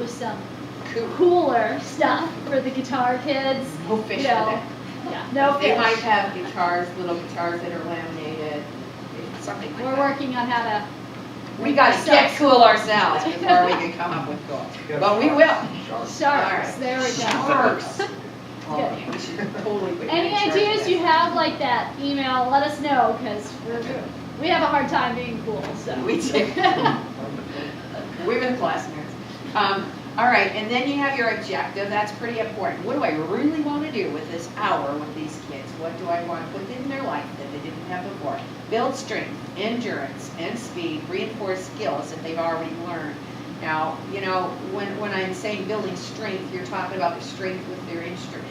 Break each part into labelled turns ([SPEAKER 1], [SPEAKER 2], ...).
[SPEAKER 1] some cooler stuff for the guitar kids.
[SPEAKER 2] No fish
[SPEAKER 1] you know.
[SPEAKER 2] in it.
[SPEAKER 1] Yeah, no fish.
[SPEAKER 2] They might have guitars, little guitars that are laminated, something like
[SPEAKER 1] We're
[SPEAKER 2] that.
[SPEAKER 1] working on how to.
[SPEAKER 2] We got to get cool ourselves before we can come up with cool. But we will.
[SPEAKER 1] Sharks.
[SPEAKER 2] Right.
[SPEAKER 1] There we go.
[SPEAKER 2] Sharks.
[SPEAKER 1] Good.
[SPEAKER 2] We should totally put
[SPEAKER 1] Any
[SPEAKER 2] sharks
[SPEAKER 1] ideas
[SPEAKER 2] in.
[SPEAKER 1] you have like that, email, let us know, because we have a hard time being cool, so.
[SPEAKER 2] We do. Women class nerds. All right, and then you have your objective. That's pretty important. What do I really want to do with this hour with these kids? What do I want to put in their life that they didn't have before? Build strength, endurance, and speed. Reinforce skills that they've already learned. Now, you know, when I'm saying building strength, you're talking about the strength with their instruments.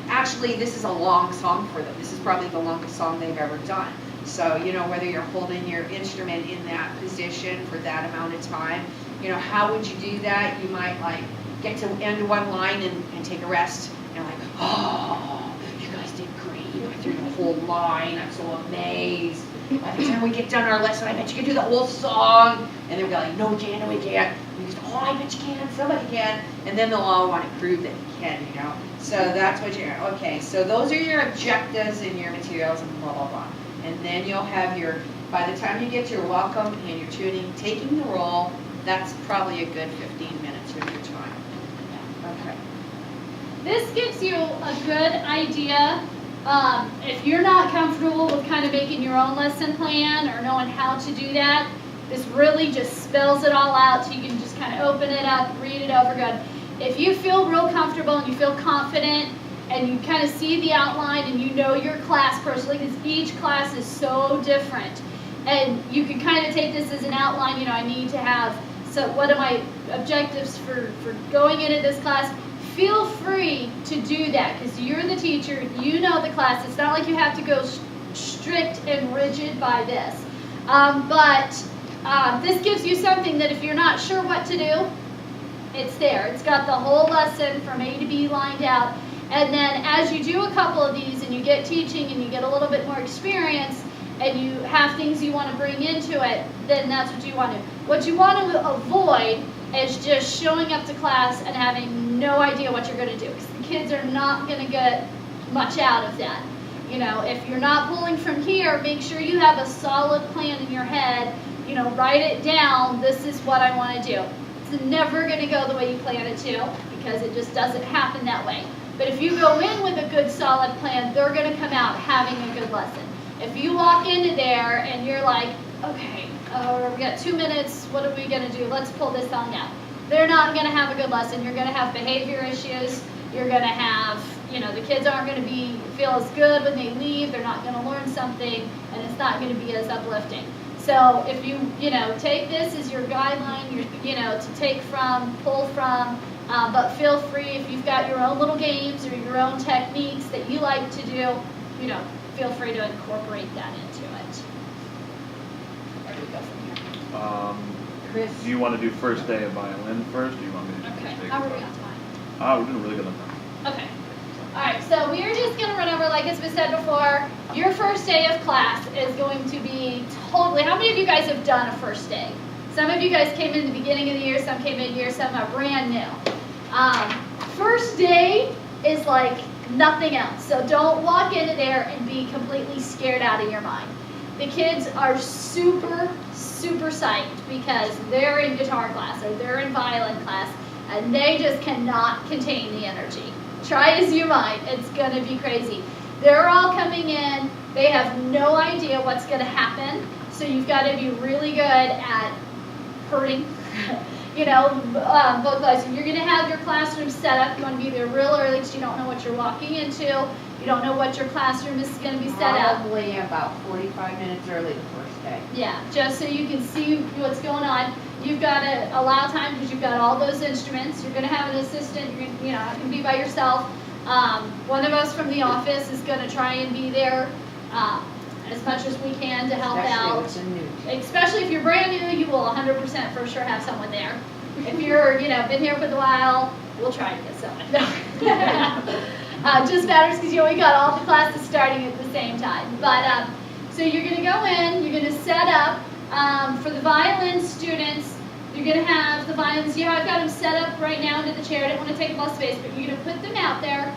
[SPEAKER 2] Actually, this is a long song for them. This is probably the longest song they've ever done. So, you know, whether you're holding your instrument in that position for that amount of time, you know, how would you do that? You might, like, get to end one line and take a rest. And like, oh, you guys did great. You went through the whole line. I'm so amazed. By the time we get done our lesson, I bet you can do the whole song. And they'll be like, no, Jan, no, we can't. And you just, oh, I bet you can. Somebody can. And then they'll all want to prove that you can, you know. So that's what you're, okay. So those are your objectives and your materials and blah, blah, blah. And then you'll have your, by the time you get your welcome and your tuning, taking the roll, that's probably a good 15 minutes of your time. Okay.
[SPEAKER 1] This gives you a good idea. If you're not comfortable with kind of making your own lesson plan or knowing how to do that, this really just spells it all out so you can just kind of open it up, read it over good. If you feel real comfortable and you feel confident and you kind of see the outline and you know your class personally, because each class is so different, and you can kind of take this as an outline, you know, I need to have, so what are my objectives for going into this class? Feel free to do that because you're the teacher, you know the class. It's not like you have to go strict and rigid by this. But this gives you something that if you're not sure what to do, it's there. It's got the whole lesson from A to B lined out. And then as you do a couple of these and you get teaching and you get a little bit more experience and you have things you want to bring into it, then that's what you want to do. What you want to avoid is just showing up to class and having no idea what you're going to do, because the kids are not going to get much out of that. You know, if you're not pulling from here, make sure you have a solid plan in your head. You know, write it down. This is what I want to do. It's never going to go the way you plan it to, because it just doesn't happen that way. But if you go in with a good solid plan, they're going to come out having a good lesson. If you walk into there and you're like, okay, we got 2 minutes, what are we going to do? Let's pull this song out. They're not going to have a good lesson. You're going to have behavior issues. You're going to have, you know, the kids aren't going to feel as good when they leave. They're not going to learn something, and it's not going to be as uplifting. So if you know, take this as your guideline, you know, to take from, pull from, but feel free if you've got your own little games or your own techniques that you like to do, you know, feel free to incorporate that into it. Where do we go from here?
[SPEAKER 2] Chris?
[SPEAKER 3] Do you want to do first day of violin first, or do you want me to do
[SPEAKER 1] Okay,
[SPEAKER 3] first day
[SPEAKER 1] how
[SPEAKER 3] of
[SPEAKER 1] are we
[SPEAKER 3] violin?
[SPEAKER 1] on time?
[SPEAKER 3] We're doing really good on time.
[SPEAKER 1] Okay. All right, so we are just going to run over, like it's been said before, your first day of class is going to be totally, how many of you guys have done a first day? Some of you guys came in the beginning of the year, some came in here, some are brand new. First day is like nothing else, so don't walk into there and be completely scared out of your mind. The kids are super, super psyched because they're in guitar class or they're in violin class, and they just cannot contain the energy. Try as you might, it's going to be crazy. They're all coming in, they have no idea what's going to happen, so you've got to be really good at hurting. You know, both ways. You're going to have your classroom set up. You want to be there real early because you don't know what you're walking into. You don't know what your classroom is going to be set up.
[SPEAKER 2] Probably about 45 minutes early the first day.
[SPEAKER 1] Yeah, just so you can see what's going on. You've got to allow time because you've got all those instruments. You're going to have an assistant. You're not going to be by yourself. One of us from the office is going to try and be there as much as we can to help out. Especially if you're brand new, you will 100% for sure have someone there. If you're, you know, been here for a while, we'll try to get someone. Just matters because we got all the classes starting at the same time. But so you're going to go in, you're going to set up. For the violin students, You're gonna have the violins. Yeah, I've got them set up right now into the chair. I didn't want to take up all space, but you're gonna put them out there.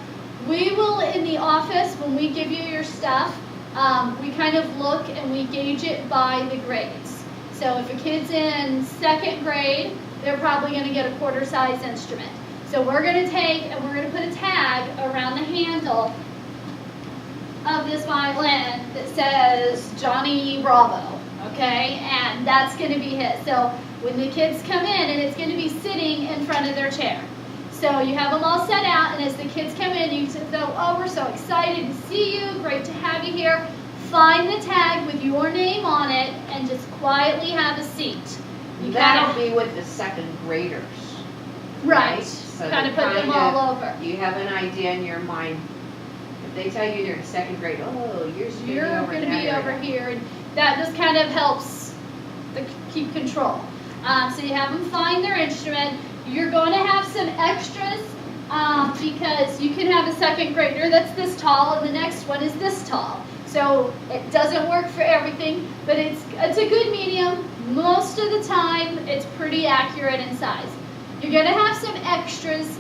[SPEAKER 1] We will, in the office, when we give you your stuff, we kind of look and we gauge it by the grades. So if a kid's in 2nd grade, they're probably gonna get a quarter size instrument. So we're gonna take and we're gonna put a tag around the handle of this violin that says Johnny Bravo, okay? And that's going to be his. So when the kids come in, and it's going to be sitting in front of their chair. So you have them all set out, and as the kids come in, you say, oh, we're so excited to see you, great to have you here. Find the tag with your name on it, and just quietly have a seat.
[SPEAKER 2] That'll be with the 2nd graders.
[SPEAKER 1] Right,
[SPEAKER 2] So
[SPEAKER 1] kind of put them all over.
[SPEAKER 2] You have an idea in your mind. If they tell you they're in 2nd grade, oh, you're
[SPEAKER 1] going to be over here, and that just kind of helps keep control. So you have them find their instrument. You're going to have some extras because you can have a 2nd grader that's this tall, and the next one is this tall. So it doesn't work for everything, but it's a good medium. Most of the time, it's pretty accurate in size. You're going to have some extras.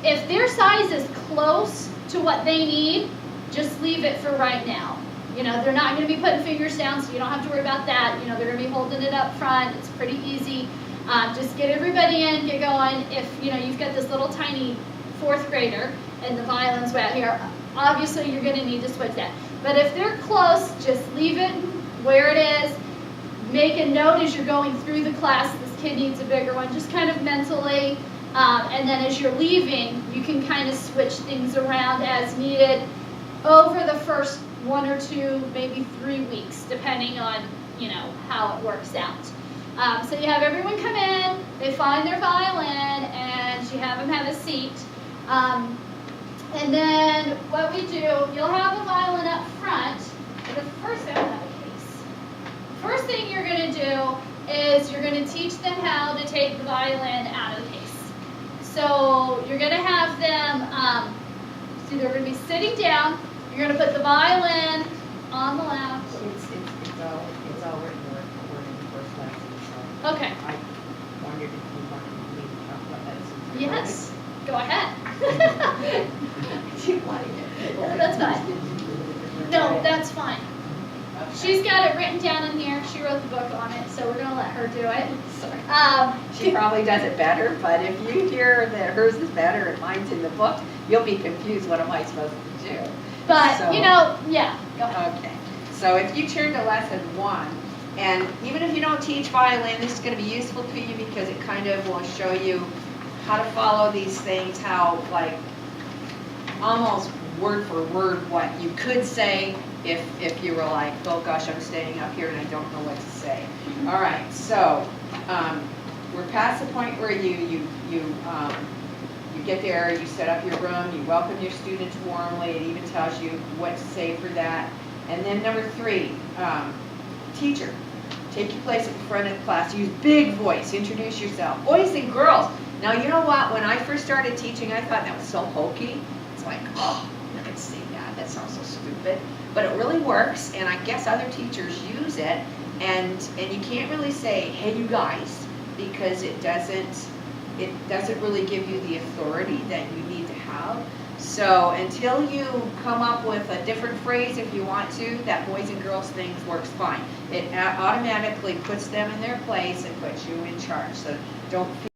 [SPEAKER 1] If their size is close to what they need, just leave it for right now. You know, they're not going to be putting fingers down, so you don't have to worry about that. You know, they're going to be holding it up front. It's pretty easy. Just get everybody in, get going. If, you know, you've got this little tiny 4th grader and the violin's out here, obviously you're going to need to switch that. But if they're close, just leave it where it is. Make a note as you're going through the class, this kid needs a bigger one, just kind of mentally. And then as you're leaving, you can kind of switch things around as needed over the first 1 or 2, maybe 3 weeks, depending on, you know, how it works out. So you have everyone come in, they find their violin, and you have them have a seat. And then what we do, you'll have a violin up front. The first thing, I don't have a case. First thing you're going to do is you're going to teach them how to take the violin out of the case. So you're going to have them, so they're going to be sitting down. You're going to put the violin on the lap.
[SPEAKER 2] It's all written in the first lesson. So
[SPEAKER 1] Okay.
[SPEAKER 2] I wondered if you wanted me to talk about that.
[SPEAKER 1] Yes. Go ahead.
[SPEAKER 2] You wanted it.
[SPEAKER 1] That's fine. No, that's fine. She's got it written down in here. She wrote the book on it, so we're going to let her do it.
[SPEAKER 2] Sorry. She probably does it better, but if you hear that hers is better and mine's in the book, you'll be confused. What am I supposed to do?
[SPEAKER 1] But,
[SPEAKER 2] So-
[SPEAKER 1] you know, yeah, go ahead.
[SPEAKER 2] Okay. So if you turn to lesson 1, and even if you don't teach violin, this is going to be useful to you because it kind of will show you how to follow these things, how, like, almost word for word what you could say if you were like, oh gosh, I'm standing up here and I don't know what to say. All right, so we're past the point where you get there, you set up your room, you welcome your students warmly, it even tells you what to say for that. And then number 3, teacher, take your place at the front of the class, use big voice, introduce yourself. Boys and girls. Now you know what, when I first started teaching, I thought that was so hokey. It's like, oh, I can say that sounds so stupid. But it really works, and I guess other teachers use it, and you can't really say, hey you guys, because it doesn't really give you the authority that you need to have. So until you come up with a different phrase, if you want to, that boys and girls thing works fine. It automatically puts them in their place and puts you in charge. So don't feel